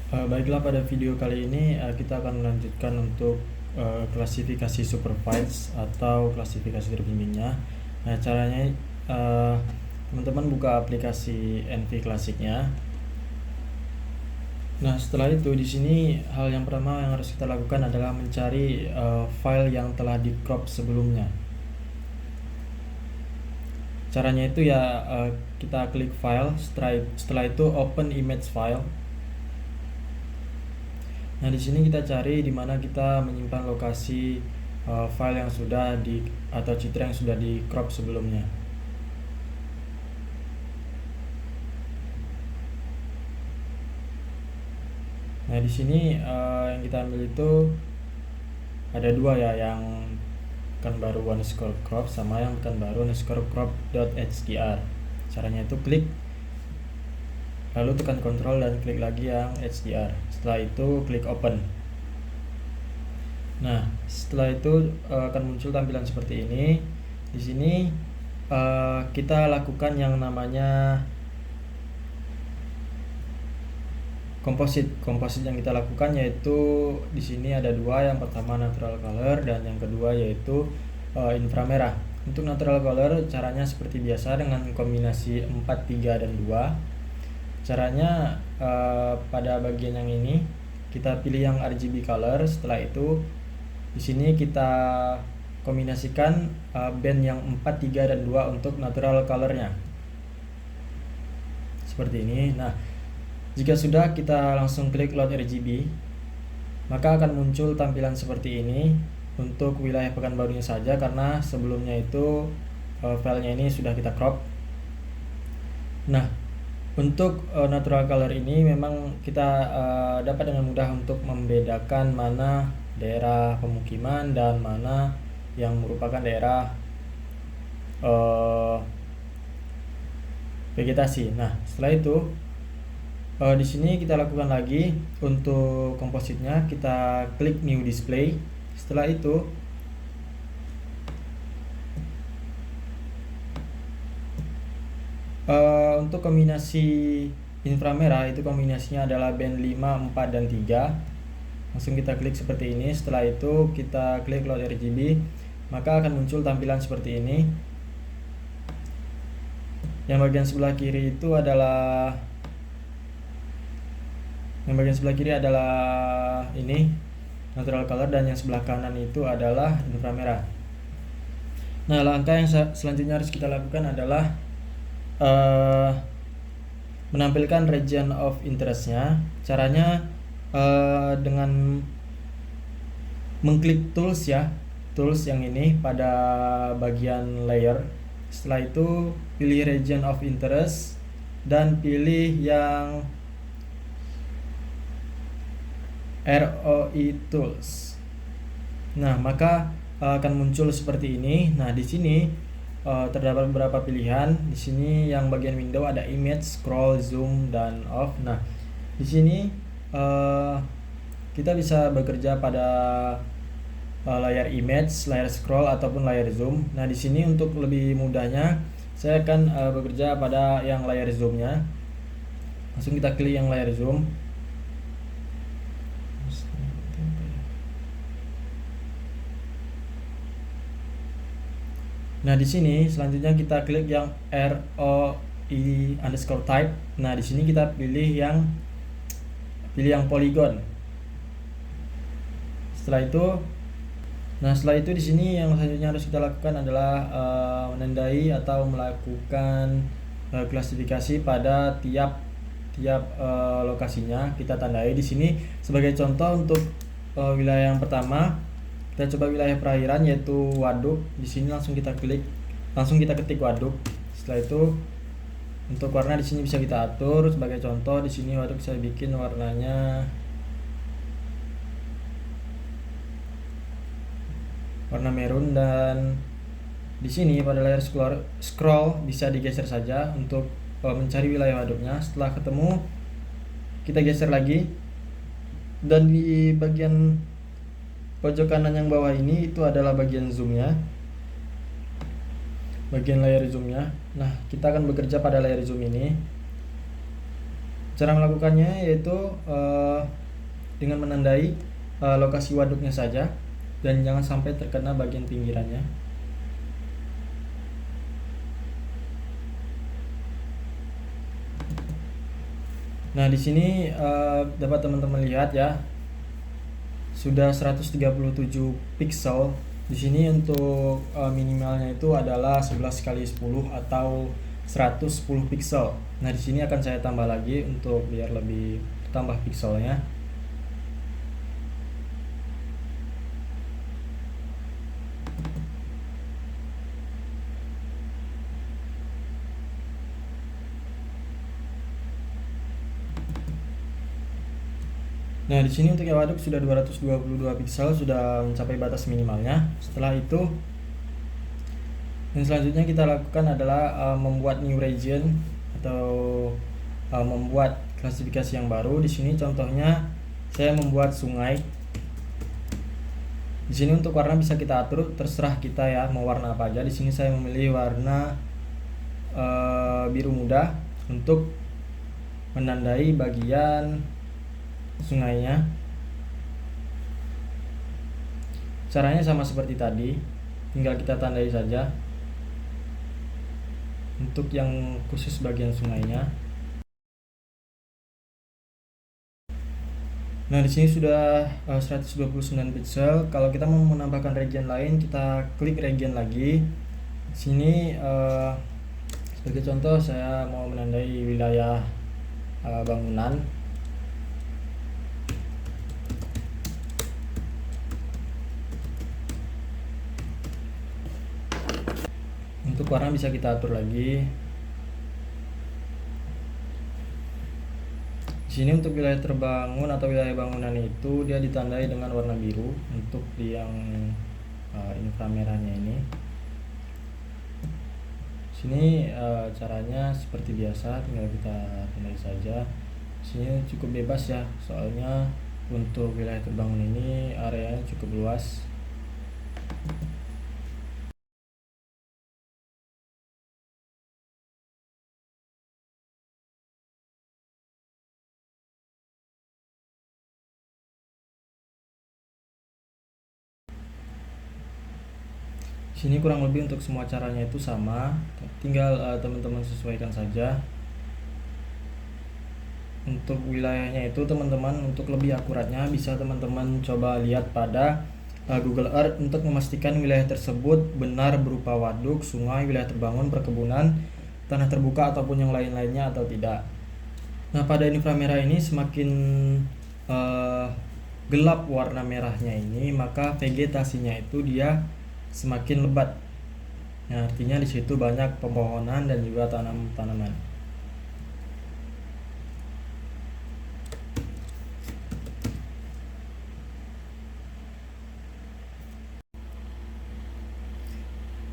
Baiklah, pada video kali ini kita akan melanjutkan untuk klasifikasi supervised atau klasifikasi terbimbingnya. Nah, caranya teman-teman buka aplikasi NV Classic-nya. Nah, setelah itu di sini hal yang pertama yang harus kita lakukan adalah mencari file yang telah di crop sebelumnya. Caranya itu ya kita klik file, setelah itu open image file. Nah, di sini kita cari di mana kita menyimpan lokasi file yang sudah atau citra yang sudah di crop sebelumnya. Nah, di sini yang kita ambil itu ada dua ya, yang Pekanbaru _crop sama yang Pekanbaru _crop.hdr. Caranya itu klik, lalu tekan Ctrl dan klik lagi yang HDR. Setelah itu klik open. Nah, setelah itu akan muncul tampilan seperti ini. Di sini kita lakukan yang namanya komposit yang kita lakukan yaitu di sini ada dua. Yang pertama natural color dan yang kedua yaitu inframerah. Untuk natural color caranya seperti biasa dengan kombinasi 4, 3 dan 2. Caranya pada bagian yang ini kita pilih yang RGB color. Setelah itu di sini kita kombinasikan band yang 4, 3 dan 2 untuk natural colornya. Seperti ini. Nah, jika sudah, kita langsung klik load RGB, maka akan muncul tampilan seperti ini untuk wilayah Pekanbarunya saja, karena sebelumnya itu filenya ini sudah kita crop. Nah, untuk natural color ini memang kita dapat dengan mudah untuk membedakan mana daerah pemukiman dan mana yang merupakan daerah vegetasi. Nah, setelah itu di sini kita lakukan lagi untuk kompositnya, kita klik new display. Setelah itu untuk kombinasi inframerah itu kombinasinya adalah band 5, 4 dan 3. Langsung kita klik seperti ini. Setelah itu kita klik load RGB, maka akan muncul tampilan seperti ini. Yang bagian sebelah kiri adalah ini natural color, dan yang sebelah kanan itu adalah inframerah. Nah, langkah yang selanjutnya harus kita lakukan adalah menampilkan region of interest-nya. Caranya dengan mengklik tools yang ini pada bagian layer. Setelah itu pilih region of interest dan pilih yang ROI tools. Nah, maka akan muncul seperti ini. Nah, di sini terdapat beberapa pilihan. Di sini yang bagian window ada image, scroll, zoom dan off. Nah, di sini kita bisa bekerja pada layar image, layar scroll ataupun layar zoom. Nah, di sini untuk lebih mudahnya saya akan bekerja pada yang layar zoomnya. Langsung kita klik yang layar zoom. Nah, di sini selanjutnya kita klik yang ROI_type. Nah, di sini kita pilih yang polygon. Setelah itu di sini yang selanjutnya harus kita lakukan adalah menandai atau melakukan klasifikasi pada tiap lokasinya. Kita tandai di sini sebagai contoh untuk wilayah yang pertama. Kita coba wilayah perairan yaitu waduk. Di sini langsung kita ketik waduk. Setelah itu untuk warna di sini bisa kita atur. Sebagai contoh di sini waduk saya bikin warnanya warna merun, dan di sini pada layar scroll bisa digeser saja untuk mencari wilayah waduknya. Setelah ketemu kita geser lagi, dan di bagian pojok kanan yang bawah ini itu adalah bagian zoomnya, bagian layar zoomnya. Nah, kita akan bekerja pada layar zoom ini. Cara melakukannya yaitu dengan menandai lokasi waduknya saja dan jangan sampai terkena bagian pinggirannya. Nah, di sini dapat teman-teman lihat ya, sudah 137 pixel. Di sini untuk minimalnya itu adalah 11 kali 10 atau 110 pixel. Nah, di sini akan saya tambah lagi untuk biar lebih tambah pixelnya. Nah, di sini untuk yang waduk sudah 222 pixel, sudah mencapai batas minimalnya. Setelah itu, yang selanjutnya kita lakukan adalah membuat new region atau membuat klasifikasi yang baru. Di sini contohnya saya membuat sungai. Di sini untuk warna bisa kita atur, terserah kita ya mau warna apa aja. Di sini saya memilih warna biru muda untuk menandai bagian sungainya. Caranya sama seperti tadi, tinggal kita tandai saja untuk yang khusus bagian sungainya. Nah, di sini sudah 129 pixel. Kalau kita mau menambahkan region lain, kita klik region lagi. Di sini sebagai contoh saya mau menandai wilayah bangunan. Untuk warna bisa kita atur lagi. Di sini untuk wilayah terbangun atau wilayah bangunan itu dia ditandai dengan warna biru untuk di yang inframerahnya ini. Sini caranya seperti biasa, tinggal kita tandai saja. Sini cukup bebas ya, soalnya untuk wilayah terbangun ini areanya cukup luas. Sini kurang lebih untuk semua caranya itu sama, tinggal teman-teman sesuaikan saja. Untuk wilayahnya itu teman-teman, untuk lebih akuratnya bisa teman-teman coba lihat pada Google Earth untuk memastikan wilayah tersebut benar berupa waduk, sungai, wilayah terbangun, perkebunan, tanah terbuka ataupun yang lain-lainnya atau tidak. Nah, pada inframerah ini semakin gelap warna merahnya ini, maka vegetasinya itu dia semakin lebat. Nah, artinya di situ banyak pepohonan dan juga tanaman.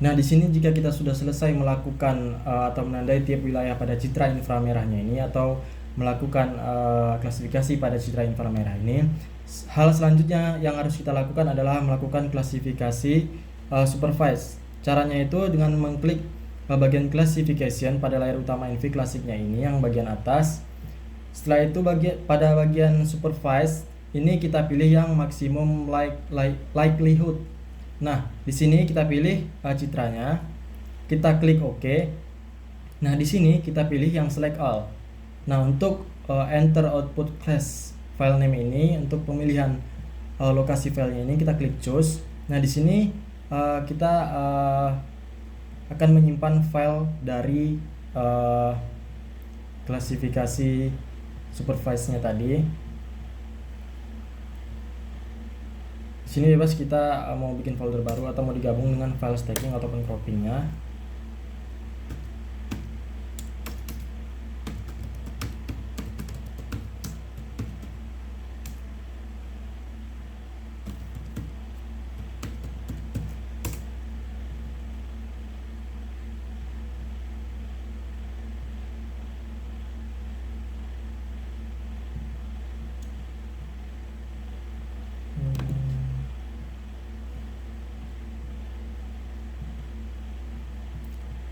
Nah, di sini jika kita sudah selesai melakukan atau menandai tiap wilayah pada citra inframerahnya ini atau melakukan klasifikasi pada citra inframerah ini, hal selanjutnya yang harus kita lakukan adalah melakukan klasifikasi supervise. Caranya itu dengan mengklik bagian classification pada layar utama NV klasiknya ini yang bagian atas. Setelah itu pada bagian supervise ini kita pilih yang maksimum likelihood. Nah, di sini kita pilih citranya, kita klik OK. Nah, di sini kita pilih yang select all. Nah, untuk enter output class file name ini, untuk pemilihan lokasi filenya ini kita klik choose. Nah, di sini kita akan menyimpan file dari klasifikasi supervise-nya tadi. Sini bebas kita mau bikin folder baru atau mau digabung dengan file stacking ataupun croppingnya.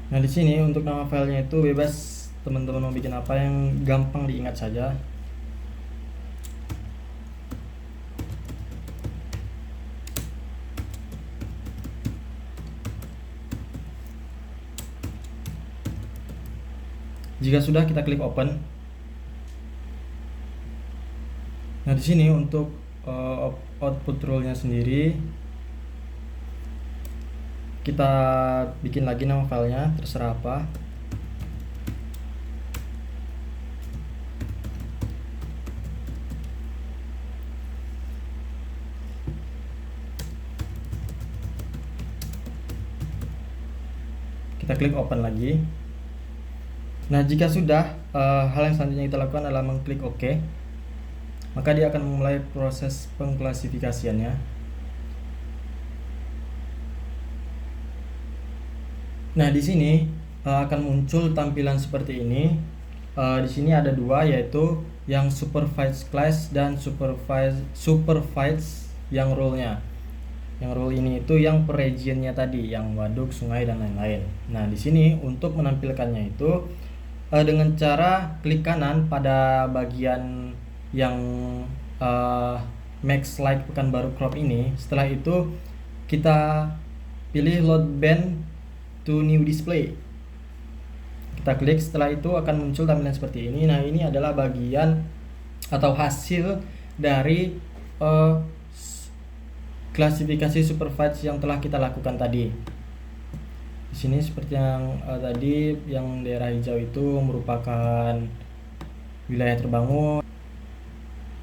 Nah, di sini untuk nama filenya itu bebas teman-teman mau bikin apa yang gampang diingat saja. Jika sudah, kita klik open. Nah, di sini untuk output rule-nya sendiri kita bikin lagi nama filenya, terserah apa. Kita klik open lagi. Nah, jika sudah, hal yang selanjutnya kita lakukan adalah mengklik OK. Maka dia akan memulai proses pengklasifikasiannya. Nah, di sini akan muncul tampilan seperti ini. Di sini ada dua, yaitu yang supervised class dan supervised yang rule-nya. Yang rule ini itu yang per region-nya tadi, yang waduk, sungai dan lain-lain. Nah, di sini untuk menampilkannya itu dengan cara klik kanan pada bagian yang Max Like Pekanbaru Crop ini. Setelah itu kita pilih load band to new display. Kita klik, setelah itu akan muncul tampilan seperti ini. Nah, ini adalah bagian atau hasil dari klasifikasi supervised yang telah kita lakukan tadi. Di sini seperti yang tadi, yang daerah hijau itu merupakan wilayah terbangun.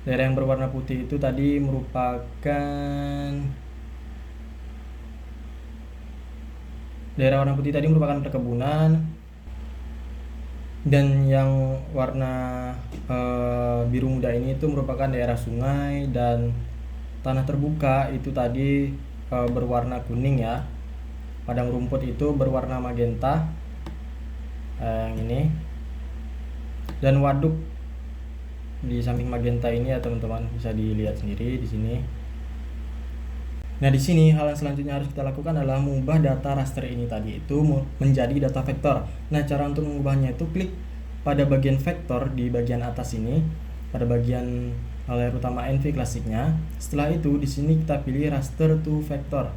Daerah yang berwarna putih itu tadi merupakan perkebunan. Dan yang warna biru muda ini itu merupakan daerah sungai, dan tanah terbuka itu tadi berwarna kuning ya. Padang rumput itu berwarna magenta, yang ini. Dan waduk di samping magenta ini ya teman-teman, bisa dilihat sendiri di sini. Nah, di sini hal yang selanjutnya harus kita lakukan adalah mengubah data raster ini tadi itu menjadi data vektor. Nah, cara untuk mengubahnya itu klik pada bagian vektor di bagian atas ini, pada bagian layar utama NV klasiknya. Setelah itu di sini kita pilih raster to vector.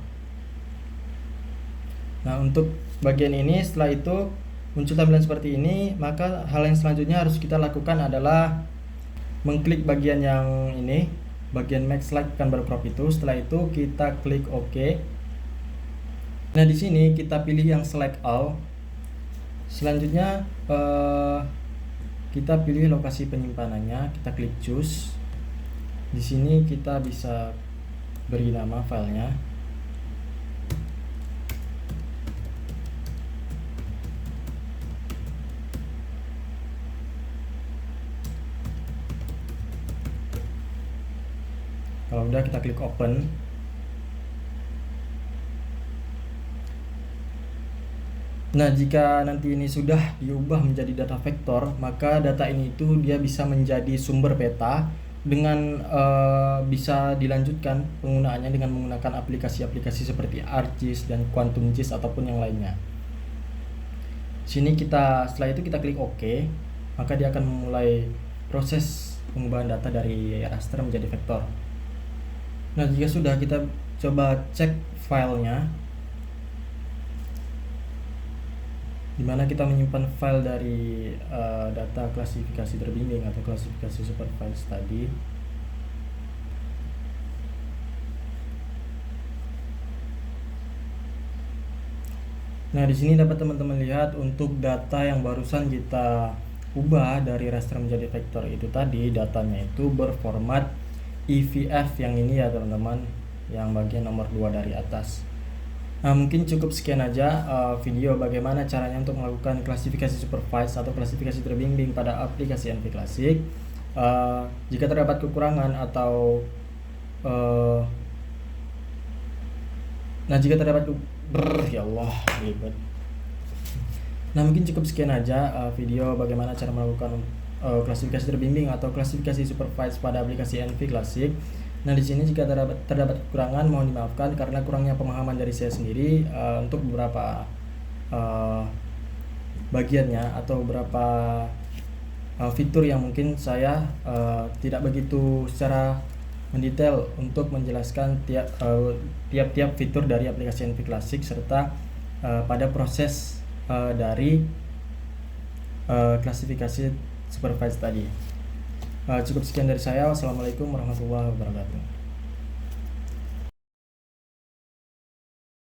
Nah, untuk bagian ini setelah itu muncul tampilan seperti ini, maka hal yang selanjutnya harus kita lakukan adalah mengklik bagian yang ini, bagian Max Like Pekanbaru Crop itu. Setelah itu kita klik OK. Nah, di sini kita pilih yang select all. Selanjutnya kita pilih lokasi penyimpanannya, kita klik choose. Di sini kita bisa beri nama filenya. Kalau udah, kita klik open. Nah, jika nanti ini sudah diubah menjadi data vektor, maka data ini itu dia bisa menjadi sumber peta dengan bisa dilanjutkan penggunaannya dengan menggunakan aplikasi-aplikasi seperti ArcGIS dan QuantumGIS ataupun yang lainnya. Sini setelah itu kita klik OK, maka dia akan memulai proses pengubahan data dari raster menjadi vektor. Nah, jika sudah, kita coba cek filenya, dimana kita menyimpan file dari data klasifikasi terbimbing atau klasifikasi supervised tadi. Nah, di sini dapat teman-teman lihat untuk data yang barusan kita ubah dari raster menjadi vektor itu tadi, datanya itu berformat EVF yang ini ya teman-teman, yang bagian nomor 2 dari atas. Nah, mungkin cukup sekian aja video bagaimana caranya untuk melakukan klasifikasi supervised atau klasifikasi terbimbing pada aplikasi NV Classic. Jika terdapat kekurangan atau ya Allah, ribet. Nah, mungkin cukup sekian aja video bagaimana cara melakukan klasifikasi terbimbing atau klasifikasi supervised pada aplikasi NV Classic. Nah, di sini jika terdapat kekurangan mohon dimaafkan karena kurangnya pemahaman dari saya sendiri untuk beberapa bagiannya atau beberapa fitur yang mungkin saya tidak begitu secara mendetail untuk menjelaskan tiap-tiap fitur dari aplikasi NV Classic serta pada proses dari klasifikasi supervised tadi. Cukup sekian dari saya. Wassalamualaikum warahmatullahi wabarakatuh.